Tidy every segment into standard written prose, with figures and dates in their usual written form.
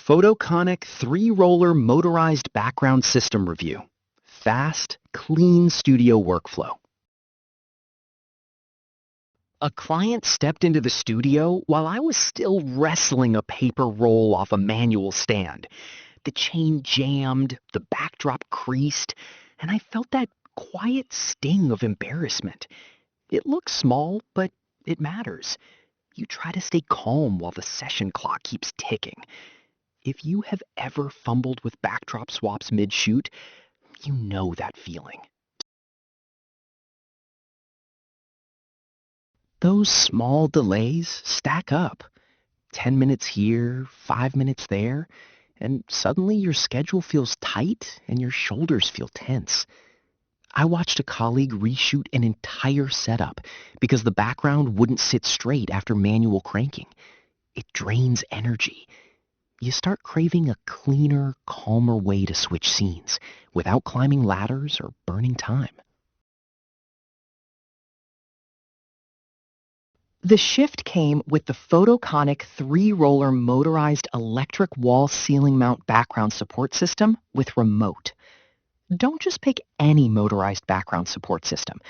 Fotoconic 3-roller motorized background system review. Fast, clean studio workflow. A client stepped into the studio while I was still wrestling a paper roll off a manual stand. The chain jammed, the backdrop creased, and I felt that quiet sting of embarrassment. It looks small, but it matters. You try to stay calm while the session clock keeps ticking. If you have ever fumbled with backdrop swaps mid-shoot, you know that feeling. Those small delays stack up. 10 minutes here, 5 minutes there, and suddenly your schedule feels tight and your shoulders feel tense. I watched a colleague reshoot an entire setup because the background wouldn't sit straight after manual cranking. It drains energy. You start craving a cleaner, calmer way to switch scenes without climbing ladders or burning time. The shift came with the Fotoconic 3-roller motorized electric wall ceiling mount background support system with remote. Don't just pick any motorized background support system.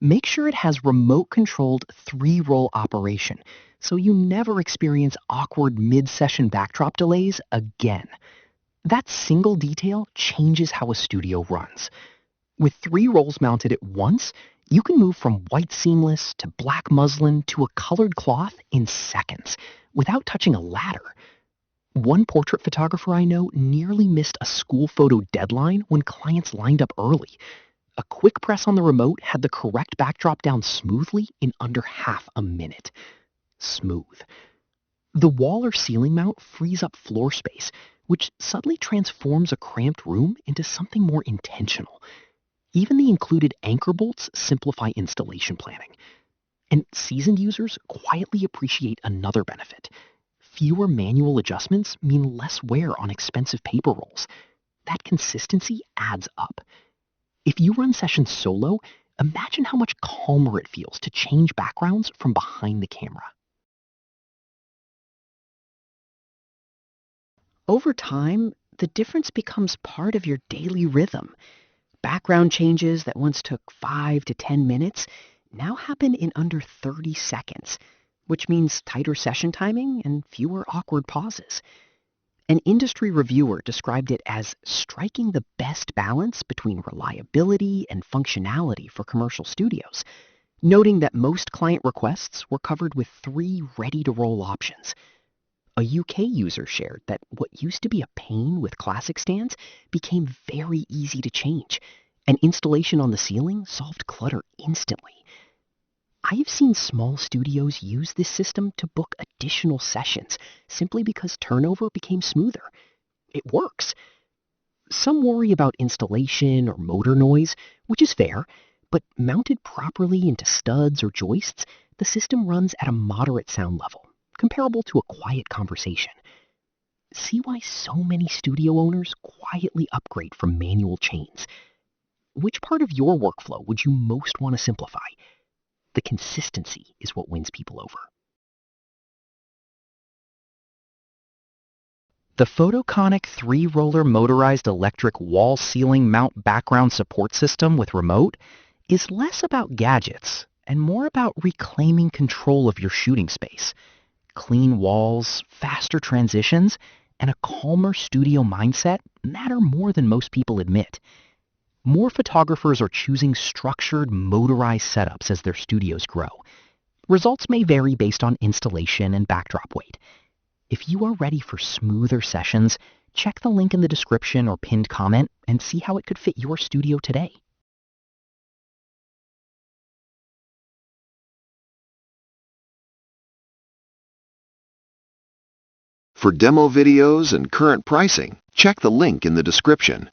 Make sure it has remote-controlled 3-roll operation so you never experience awkward mid-session backdrop delays again. That single detail changes how a studio runs. With 3 rolls mounted at once, you can move from white seamless to black muslin to a colored cloth in seconds without touching a ladder. One portrait photographer I know nearly missed a school photo deadline when clients lined up early. A quick press on the remote had the correct backdrop down smoothly in under half a minute. Smooth. The wall or ceiling mount frees up floor space, which suddenly transforms a cramped room into something more intentional. Even the included anchor bolts simplify installation planning. And seasoned users quietly appreciate another benefit. Fewer manual adjustments mean less wear on expensive paper rolls. That consistency adds up. If you run sessions solo, imagine how much calmer it feels to change backgrounds from behind the camera. Over time, the difference becomes part of your daily rhythm. Background changes that once took 5 to 10 minutes now happen in under 30 seconds, which means tighter session timing and fewer awkward pauses. An industry reviewer described it as striking the best balance between reliability and functionality for commercial studios, noting that most client requests were covered with 3 ready-to-roll options. A UK user shared that what used to be a pain with classic stands became very easy to change, and installation on the ceiling solved clutter instantly. I have seen small studios use this system to book additional sessions simply because turnover became smoother. It works. Some worry about installation or motor noise, which is fair, but mounted properly into studs or joists, the system runs at a moderate sound level, comparable to a quiet conversation. See why so many studio owners quietly upgrade from manual chains. Which part of your workflow would you most want to simplify? The consistency is what wins people over. The Fotoconic 3-roller motorized electric wall ceiling mount background support system with remote is less about gadgets and more about reclaiming control of your shooting space. Clean walls, faster transitions, and a calmer studio mindset matter more than most people admit. More photographers are choosing structured, motorized setups as their studios grow. Results may vary based on installation and backdrop weight. If you are ready for smoother sessions, check the link in the description or pinned comment and see how it could fit your studio today. For demo videos and current pricing, check the link in the description.